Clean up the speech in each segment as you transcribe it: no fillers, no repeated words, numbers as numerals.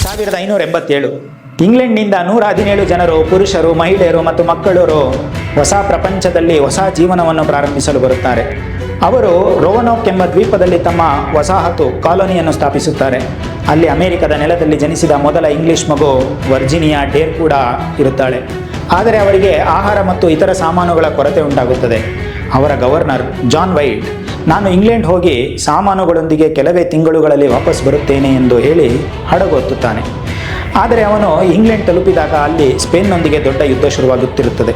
1587 ಇಂಗ್ಲೆಂಡ್ನಿಂದ 117 ಜನರು ಪುರುಷರು, ಮಹಿಳೆಯರು ಮತ್ತು ಮಕ್ಕಳು ಹೊಸ ಪ್ರಪಂಚದಲ್ಲಿ ಹೊಸ ಜೀವನವನ್ನು ಪ್ರಾರಂಭಿಸಲು ಬರುತ್ತಾರೆ. ಅವರು ರೋವನೋಕ್ ಎಂಬ ದ್ವೀಪದಲ್ಲಿ ತಮ್ಮ ವಸಾಹತು ಕಾಲೋನಿಯನ್ನು ಸ್ಥಾಪಿಸುತ್ತಾರೆ. ಅಲ್ಲಿ ಅಮೆರಿಕದ ನೆಲದಲ್ಲಿ ಜನಿಸಿದ ಮೊದಲ ಇಂಗ್ಲಿಷ್ ಮಗು ವರ್ಜಿನಿಯಾ ಡೇರ್ ಕೂಡ ಇರುತ್ತಾಳೆ. ಆದರೆ ಅವರಿಗೆ ಆಹಾರ ಮತ್ತು ಇತರ ಸಾಮಾನುಗಳ ಕೊರತೆ ಉಂಟಾಗುತ್ತದೆ. ಅವರ ಗವರ್ನರ್ ಜಾನ್ ವೈಟ್, ನಾನು ಇಂಗ್ಲೆಂಡ್ ಹೋಗಿ ಸಾಮಾನುಗಳೊಂದಿಗೆ ಕೆಲವೇ ತಿಂಗಳುಗಳಲ್ಲಿ ವಾಪಸ್ ಬರುತ್ತೇನೆ ಎಂದು ಹೇಳಿ ಹಡಗೊತ್ತುತ್ತಾನೆ. ಆದರೆ ಅವನು ಇಂಗ್ಲೆಂಡ್ ತಲುಪಿದಾಗ ಅಲ್ಲಿ ಸ್ಪೇನ್ನೊಂದಿಗೆ ದೊಡ್ಡ ಯುದ್ಧ ಶುರುವಾಗುತ್ತಿರುತ್ತದೆ.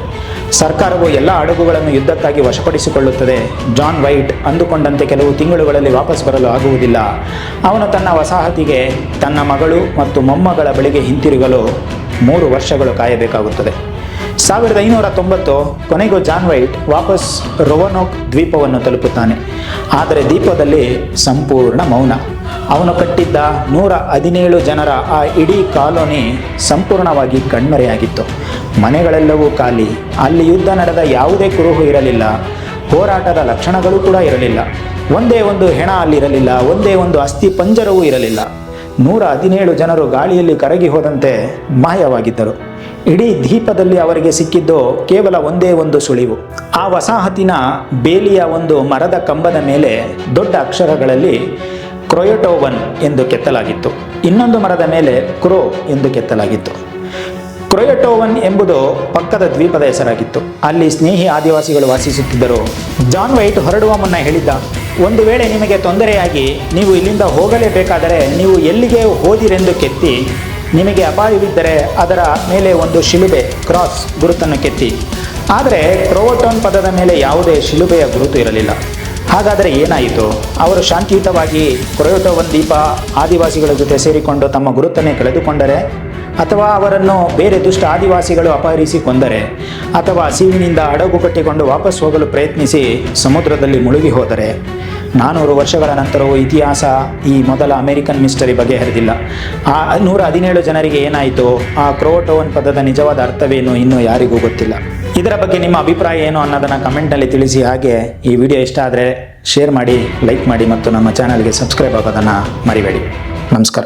ಸರ್ಕಾರವು ಎಲ್ಲ ಹಡಗುಗಳನ್ನು ಯುದ್ಧಕ್ಕಾಗಿ ವಶಪಡಿಸಿಕೊಳ್ಳುತ್ತದೆ. ಜಾನ್ ವೈಟ್ ಅಂದುಕೊಂಡಂತೆ ಕೆಲವು ತಿಂಗಳುಗಳಲ್ಲಿ ವಾಪಸ್ ಬರಲು ಆಗುವುದಿಲ್ಲ. ಅವನು ತನ್ನ ವಸಾಹತಿಗೆ, ತನ್ನ ಮಗಳು ಮತ್ತು ಮೊಮ್ಮಗಳ ಬಳಿಗೆ ಹಿಂತಿರುಗಲು 3 ವರ್ಷಗಳು ಕಾಯಬೇಕಾಗುತ್ತದೆ. 1590 ಕೊನೆಗೂ ಜಾನ್ ವೈಟ್ ವಾಪಸ್ ರೋವನೋಕ್ ದ್ವೀಪವನ್ನು ತಲುಪುತ್ತಾನೆ. ಆದರೆ ದ್ವೀಪದಲ್ಲಿ ಸಂಪೂರ್ಣ ಮೌನ. ಅವನು ಕಟ್ಟಿದ್ದ 117 ಜನರ ಆ ಇಡೀ ಕಾಲೋನಿ ಸಂಪೂರ್ಣವಾಗಿ ಕಣ್ಮರೆಯಾಗಿತ್ತು. ಮನೆಗಳೆಲ್ಲವೂ ಖಾಲಿ. ಅಲ್ಲಿ ಯುದ್ಧ ನಡೆದ ಯಾವುದೇ ಕುರುಹು ಇರಲಿಲ್ಲ. ಹೋರಾಟದ ಲಕ್ಷಣಗಳು ಕೂಡ ಇರಲಿಲ್ಲ. ಒಂದೇ ಒಂದು ಹೆಣ ಅಲ್ಲಿರಲಿಲ್ಲ. ಒಂದೇ ಒಂದು ಅಸ್ಥಿ ಪಂಜರವೂ ಇರಲಿಲ್ಲ. 117 ಜನರು ಗಾಳಿಯಲ್ಲಿ ಕರಗಿ ಹೋದಂತೆ ಮಾಯವಾಗಿದ್ದರು. ಇಡೀ ದ್ವೀಪದಲ್ಲಿ ಅವರಿಗೆ ಸಿಕ್ಕಿದ್ದು ಕೇವಲ ಒಂದೇ ಒಂದು ಸುಳಿವು. ಆ ವಸಾಹತಿನ ಬೇಲಿಯ ಒಂದು ಮರದ ಕಂಬದ ಮೇಲೆ ದೊಡ್ಡ ಅಕ್ಷರಗಳಲ್ಲಿ ಕ್ರೊಯಟೋವನ್ ಎಂದು ಕೆತ್ತಲಾಗಿತ್ತು. ಇನ್ನೊಂದು ಮರದ ಮೇಲೆ ಕ್ರೋ ಎಂದು ಕೆತ್ತಲಾಗಿತ್ತು. ಕ್ರೊಯಟೋವನ್ ಎಂಬುದು ಪಕ್ಕದ ದ್ವೀಪದ ಹೆಸರಾಗಿತ್ತು. ಅಲ್ಲಿ ಸ್ನೇಹಿ ಆದಿವಾಸಿಗಳು ವಾಸಿಸುತ್ತಿದ್ದರು. ಜಾನ್ ವೈಟ್ ಹೊರಡುವ ಮುನ್ನ ಹೇಳಿದ್ದ, ಒಂದು ವೇಳೆ ನಿಮಗೆ ತೊಂದರೆಯಾಗಿ ನೀವು ಇಲ್ಲಿಂದ ಹೋಗಲೇಬೇಕಾದರೆ ನೀವು ಎಲ್ಲಿಗೆ ಹೋದಿರೆಂದು ಕೆತ್ತಿ, ನಿಮಗೆ ಅಪಾಯವಿದ್ದರೆ ಅದರ ಮೇಲೆ ಒಂದು ಶಿಲುಬೆ ಕ್ರಾಸ್ ಗುರುತನ್ನು ಕೆತ್ತಿ. ಆದರೆ ಕ್ರೊಯಟೋನ್ ಪದದ ಮೇಲೆ ಯಾವುದೇ ಶಿಲುಬೆಯ ಗುರುತು ಇರಲಿಲ್ಲ. ಹಾಗಾದರೆ ಏನಾಯಿತು? ಅವರು ಶಾಂತಿಯುತವಾಗಿ ಕ್ರೊಯಟೋವನ್ ದ್ವೀಪ ಆದಿವಾಸಿಗಳ ಜೊತೆ ಸೇರಿಕೊಂಡು ತಮ್ಮ ಗುರುತನ್ನೇ ಕಳೆದುಕೊಂಡರೆ, ಅಥವಾ ಅವರನ್ನು ಬೇರೆ ದುಷ್ಟ ಆದಿವಾಸಿಗಳು ಅಪಹರಿಸಿ ಕೊಂದರೆ, ಅಥವಾ ಹಸಿವಿನಿಂದ ಹಡಗು ಕಟ್ಟಿಕೊಂಡು ವಾಪಸ್ ಹೋಗಲು ಪ್ರಯತ್ನಿಸಿ ಸಮುದ್ರದಲ್ಲಿ ಮುಳುಗಿ ಹೋದರೆ? 400 ವರ್ಷಗಳ ನಂತರವೂ ಇತಿಹಾಸ ಈ ಮೊದಲ ಅಮೆರಿಕನ್ ಮಿಸ್ಟರಿ ಬಗೆಹರಿದಿಲ್ಲ. ಆ 117 ಜನರಿಗೆ ಏನಾಯಿತು? ಆ ಕ್ರೊಯಟೋವನ್ ಪದದ ನಿಜವಾದ ಅರ್ಥವೇನು ಇನ್ನೂ ಯಾರಿಗೂ ಗೊತ್ತಿಲ್ಲ. ಇದರ ಬಗ್ಗೆ ನಿಮ್ಮ ಅಭಿಪ್ರಾಯ ಏನು ಅನ್ನೋದನ್ನು ಕಮೆಂಟ್ನಲ್ಲಿ ತಿಳಿಸಿ. ಹಾಗೆ ಈ ವಿಡಿಯೋ ಇಷ್ಟ ಆದರೆ ಶೇರ್ ಮಾಡಿ, ಲೈಕ್ ಮಾಡಿ ಮತ್ತು ನಮ್ಮ ಚಾನಲ್ಗೆ ಸಬ್ಸ್ಕ್ರೈಬ್ ಆಗೋದನ್ನು ಮರಿಬೇಡಿ. ನಮಸ್ಕಾರ.